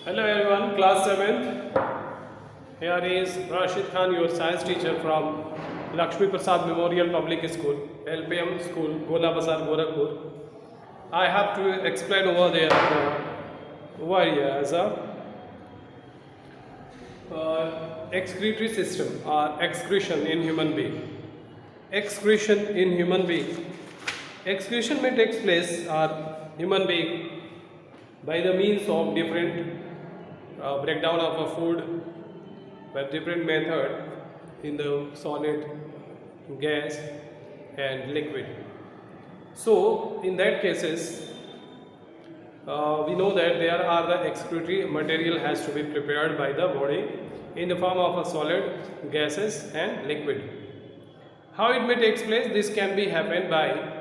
Hello everyone, class 7th. Here is Rashid Khan, your science teacher from Lakshmi Prasad Memorial Public School, LPM School, Gola Bazar, Gorakhpur. I have to explain over there over here as a excretory system or excretion in human being. Excretion in human being. Excretion may take place or human being by the means of different breakdown of a food by different method in the solid, gas and liquid. So in that cases we know that there are the excretory material has to be prepared by the body in the form of a solid, gases and liquid. How it may take place? This can be happen by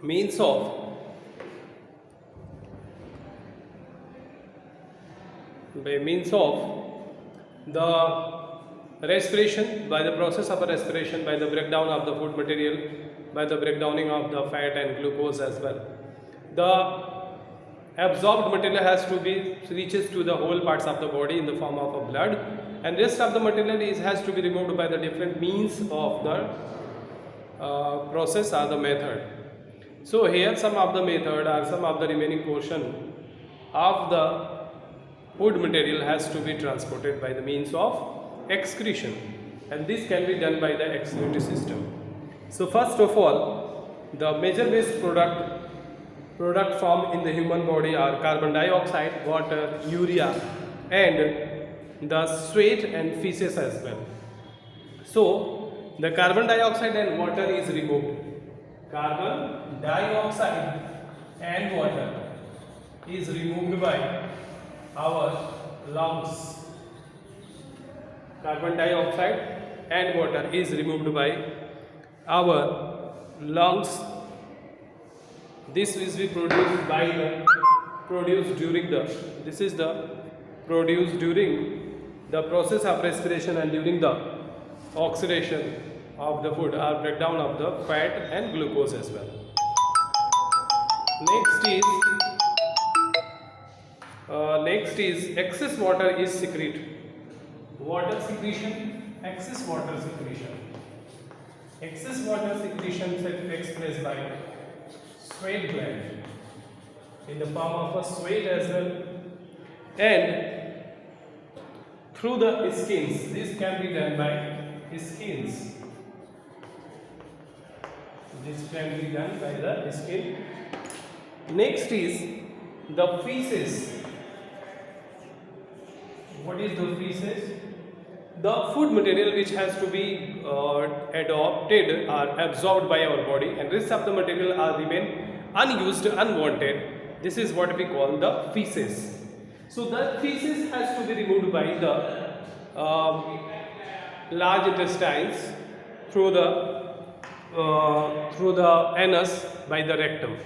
means of the respiration, by the process of a respiration, by the breakdown of the food material, by the breakdowning of the fat and glucose as well. The absorbed material has to be reaches to the whole parts of the body in the form of a blood, and rest of the material has to be removed by the different means of the process or the method. So here some of the method or some of the remaining portion of the food material has to be transported by the means of excretion, and this can be done by the excretory system. So first of all, the major waste product formed in the human body are carbon dioxide, water, urea and the sweat and feces as well. So the carbon dioxide and water is removed. Carbon dioxide and water is removed by our lungs. Carbon dioxide and water is removed by our lungs. This is produced during the process of respiration and during the oxidation of the food or breakdown of the fat and glucose as well. Next is excess water is secreted. Water secretion, excess water secretion. Excess water secretion takes place by sweat gland in the form of a sweat as well, and through the skins. This can be done by skins. This can be done by the skin. Next is the feces. What is the feces? The food material which has to be adopted or absorbed by our body, and rest of the material are remain unused, unwanted. This is what we call the feces. So the feces has to be removed by the large intestines through the anus by the rectum.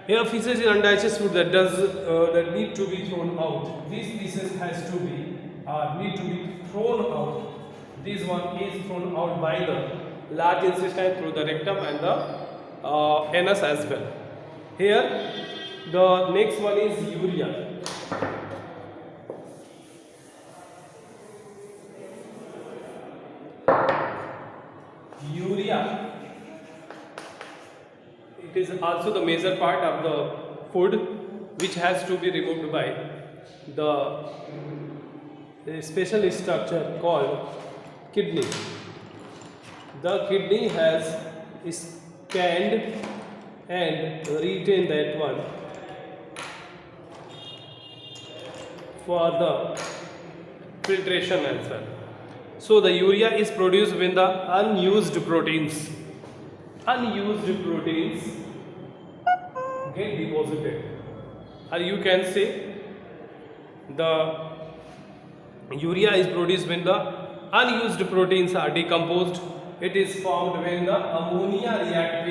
Here feces is undigested food that need to be thrown out. These feces has to be need to be thrown out. This one is thrown out by the large intestine through the rectum and the anus as well. Here the next one is urea. Urea. It is also the major part of the food which has to be removed by the special structure called kidney. The kidney has scanned and retained that one for the filtration as well. So the urea is produced when the unused proteins get deposited, or you can say the urea is produced when the unused proteins are decomposed. It is formed when the ammonia react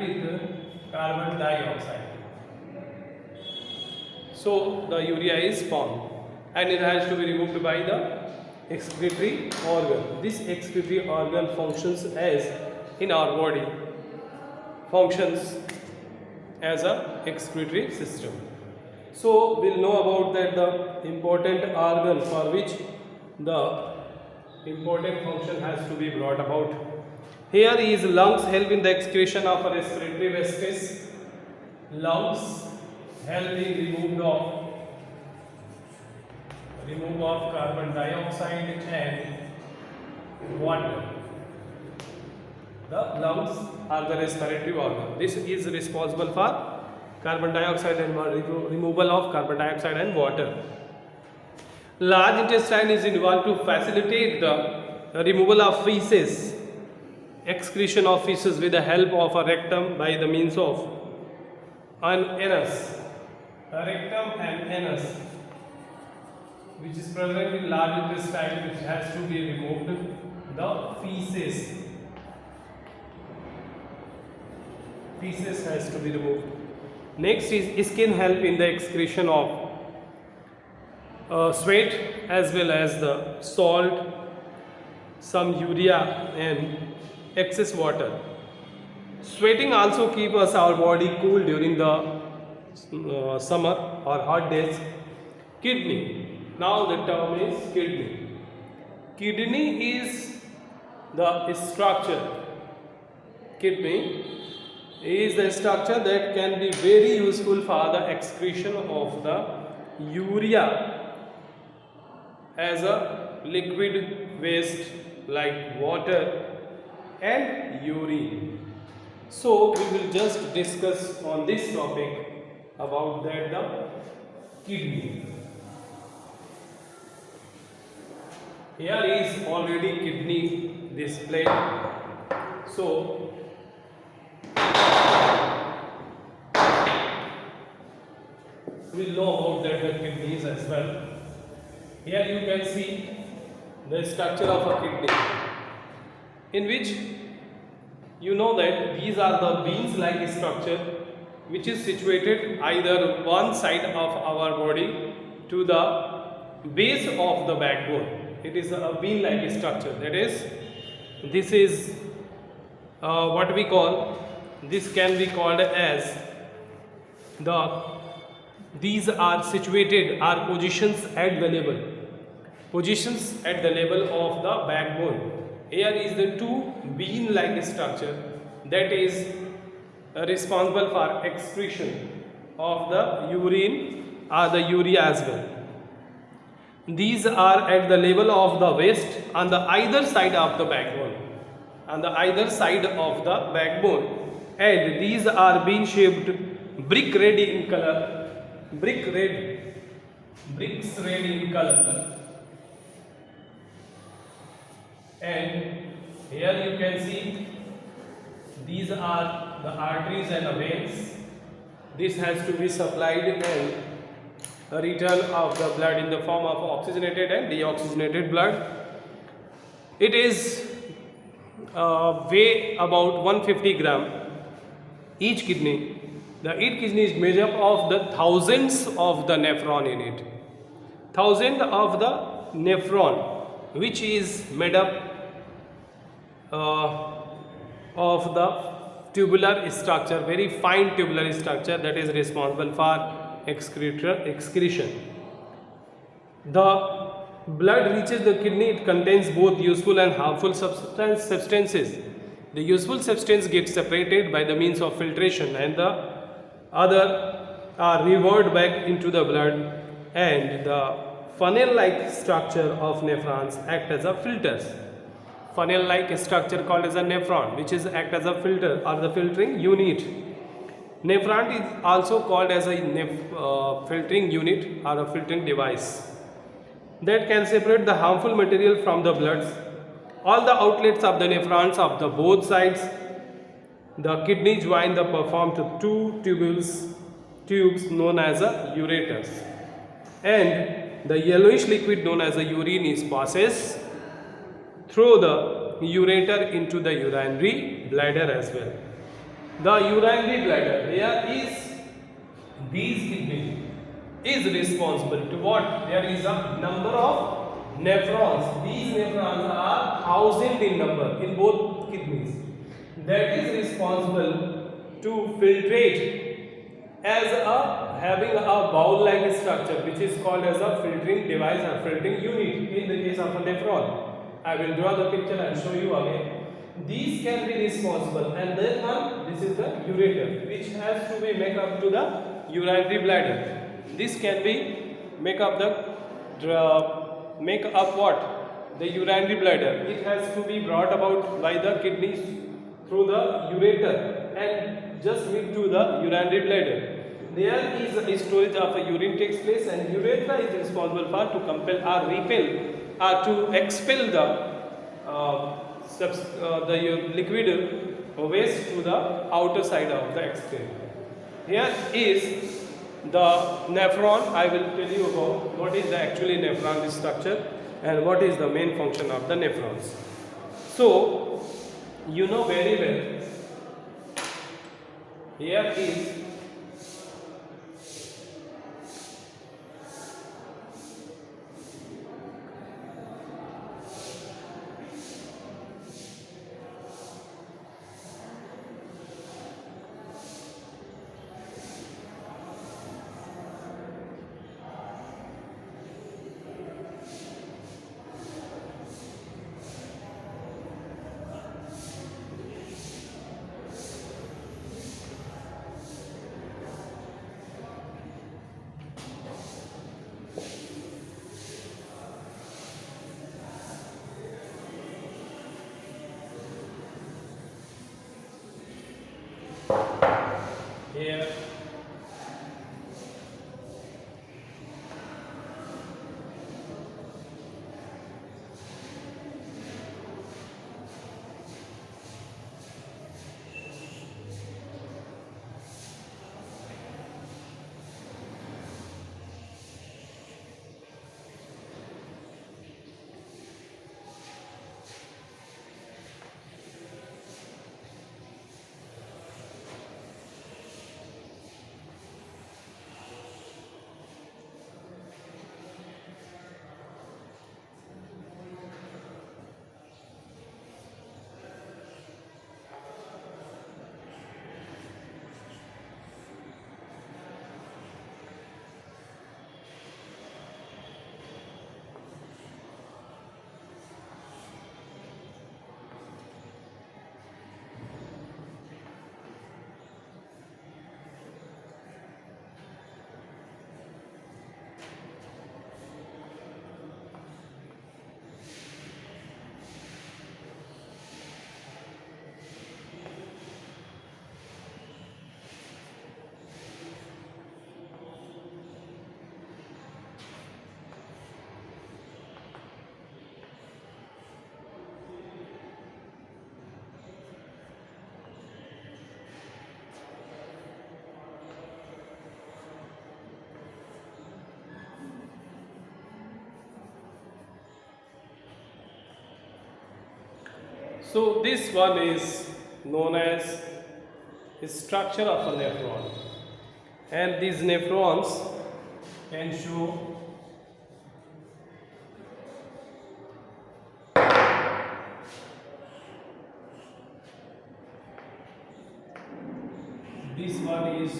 with carbon dioxide. So the urea is formed, and it has to be removed by the excretory organ. This excretory organ functions as in our body functions as a excretory system. So we'll know about that the important organ for which the important function has to be brought about. Here is lungs help in the excretion of respiratory wastes. Lungs help in remove of carbon dioxide and water. The lungs are the respiratory organ. This is responsible for carbon dioxide and removal of carbon dioxide and water. Large intestine is involved to facilitate the removal of feces, excretion of feces with the help of a rectum by the means of an anus. A rectum and anus, which is present in large intestine, which has to be removed. The feces has to be removed. Next is skin help in the excretion of sweat as well as the salt, some urea and excess water. Sweating also keeps us our body cool during the summer or hot days. Kidney. Now the term is kidney. Kidney is the structure. Kidney is the structure that can be very useful for the excretion of the urea as a liquid waste like water and urine. So we will just discuss on this topic about that the kidney. Here is already kidney displayed. So we will know about that the kidneys as well. Here you can see the structure of a kidney, in which you know that these are the beans-like structure which is situated either one side of our body to the base of the backbone. It is a bean-like structure. That is, this is what we call. This can be called as these are situated, are positions at the level of the backbone. Here is the two bean-like structure that is responsible for excretion of the urine or the urea as well. These are at the level of the waist on the either side of the backbone. And these are bean-shaped, brick red in color. Bricks red in color. And here you can see these are the arteries and the veins. This has to be supplied and a return of the blood in the form of oxygenated and deoxygenated blood. It is weigh about 150 gram each kidney. Each kidney is made up of the thousands of the nephron in it. Thousand of the nephron, which is made up of the tubular structure, very fine tubular structure that is responsible for excretion. The blood reaches the kidney. It contains both useful and harmful substances. The useful substance gets separated by the means of filtration, and the other are revert back into the blood, and the funnel-like structure of nephrons act as a filters. Funnel-like structure called as a nephron, which is act as a filter or the filtering unit. Nephron is also called as a filtering unit or a filtering device that can separate the harmful material from the bloods. All the outlets of the nephrons of the both sides, the kidney join the perform to two tubes known as a ureters, and the yellowish liquid known as a urine is passes through the ureter into the urinary bladder as well. The urinary bladder, here is these kidneys is responsible to what? There is a number of nephrons. These nephrons are thousand in number in both kidneys. That is responsible to filtrate as a having a bowl-like structure, which is called as a filtering device or filtering unit in the case of a nephron. I will draw the picture and show you again. These can be responsible, and then one, this is the ureter, which has to be make up to the urinary bladder. This can be make up what? The urinary bladder. It has to be brought about by the kidneys through the ureter and just meet to the urinary bladder. There is a storage of a urine takes place, and urethra is responsible for to compel or repel or to expel the liquid waste to the outer side of the excreta. Here is the nephron. I will tell you about what is the actually nephron structure and what is the main function of the nephrons. So you know very well, here is here so this one is known as structure of a nephron, and these nephrons can show this one is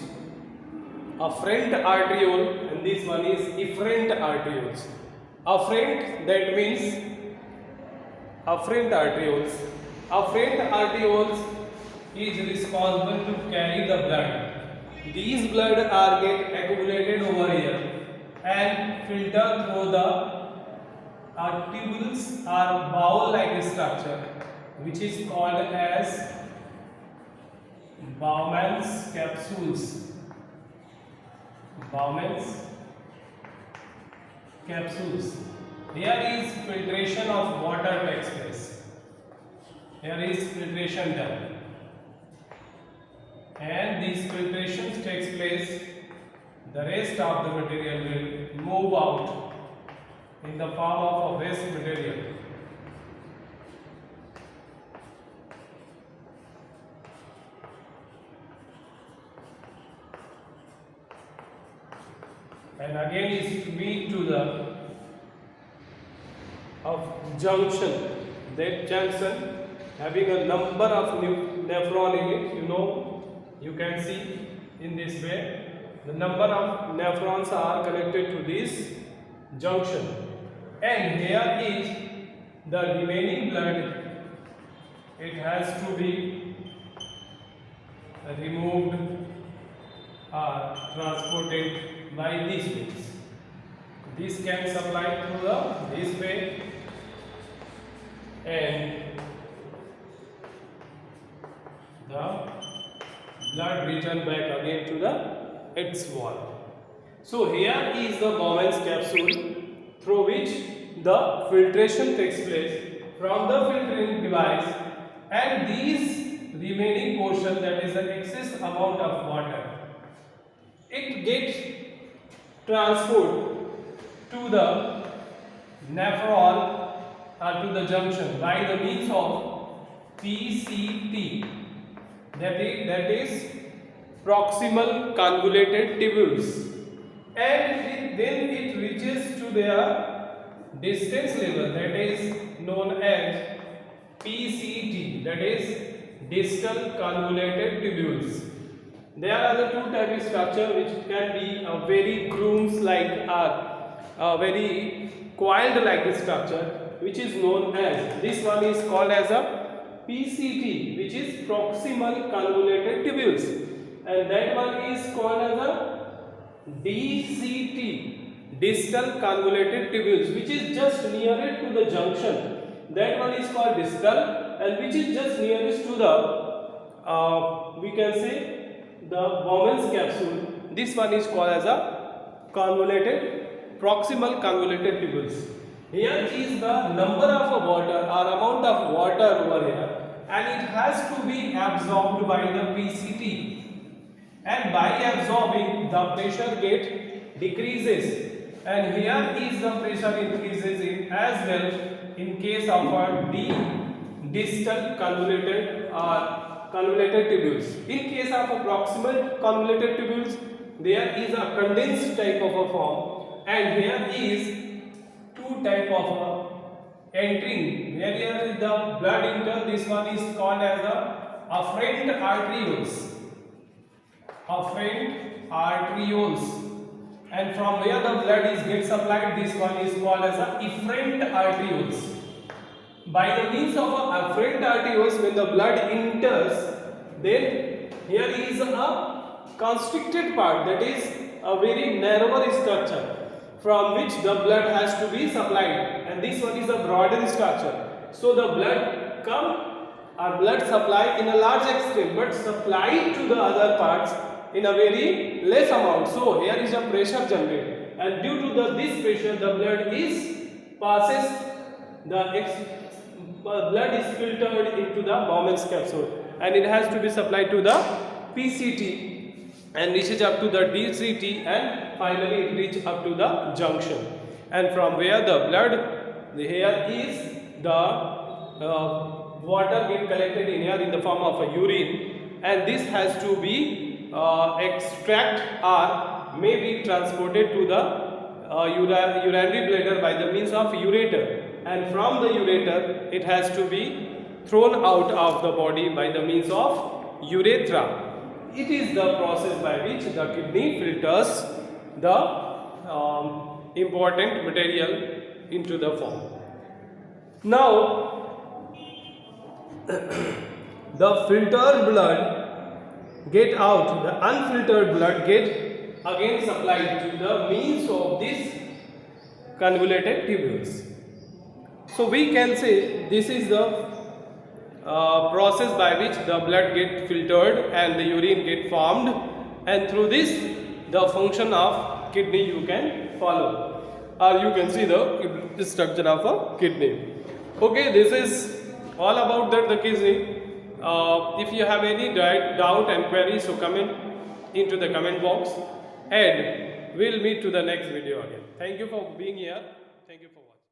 afferent arteriole and this one is efferent arterioles. Afferent, that means afferent arterioles. Afferent arterioles is responsible to carry the blood. These blood are get accumulated over here and filter through the tubules or bowl-like structure, which is called as Bowman's capsules. Bowman's capsules. Here is filtration of water takes place. Here is filtration done, and these filtrations takes place. The rest of the material will move out in the form of a waste material. And again is to meet to the junction. That junction having a number of nephron in it, you can see in this way. the number of nephrons are connected to this junction, and here is the remaining blood. It has to be removed or transported by these ways. This can supply through this way, and the blood return back again to its wall. So here is the Bowman's capsule through which the filtration takes place from the filtering device, and these remaining portion, that is the excess amount of water, it gets transferred to the nephron or to the junction by the means of PCT, that is proximal convoluted tubules, and then it reaches to their distance level, that is known as PCT, that is distal convoluted tubules. There are the two types of structure which can be a very grooms like or a very coiled like structure, which is known as, this one is called as a PCT, which is proximal convoluted tubules, and that one is called as a DCT, distal convoluted tubules, which is just nearer to the junction. That one is called distal, and which is just nearest to the we can say the Bowman's capsule. This one is called as a convoluted, proximal convoluted tubules. Here is the number of water or amount of water over here, and it has to be absorbed by the PCT, and by absorbing the pressure get decreases, and here is the pressure increases in as well in case of a distal convoluted or convoluted tubules. In case of a proximal convoluted tubules, there is a condensed type of a form, and here is two type of entering. Here is the blood enter. This one is called as the afferent arterioles. Afferent arterioles. And from where the blood is get supplied, this one is called as a efferent arterioles. By the means of afferent arterioles, when the blood enters, then here is a constricted part, that is a very narrower structure from which the blood has to be supplied, and this one is a broader structure. So the blood come or blood supply in a large extent, but supplied to the other parts in a very less amount. So here is a pressure generated, and due to this pressure, the blood is passes blood is filtered into the Bowman's capsule, and it has to be supplied to the PCT and reaches up to the DCT, and finally it reaches up to the junction, and from where the blood, here is the water get collected in here in the form of a urine, and this has to be extract or may be transported to the urinary bladder by the means of ureter, and from the ureter it has to be thrown out of the body by the means of urethra. It is the process by which the kidney filters the important material into the form. Now the filtered blood get out, the unfiltered blood get again supplied to the means of this convoluted tubules. So we can say this is the process by which the blood get filtered and the urine get formed, and through this the function of kidney you can follow, or you can see the structure of a kidney. Okay, this is all about the kidney. If you have any doubt and query, so comment into the comment box, and we'll meet to the next video again. Thank you for being here. Thank you for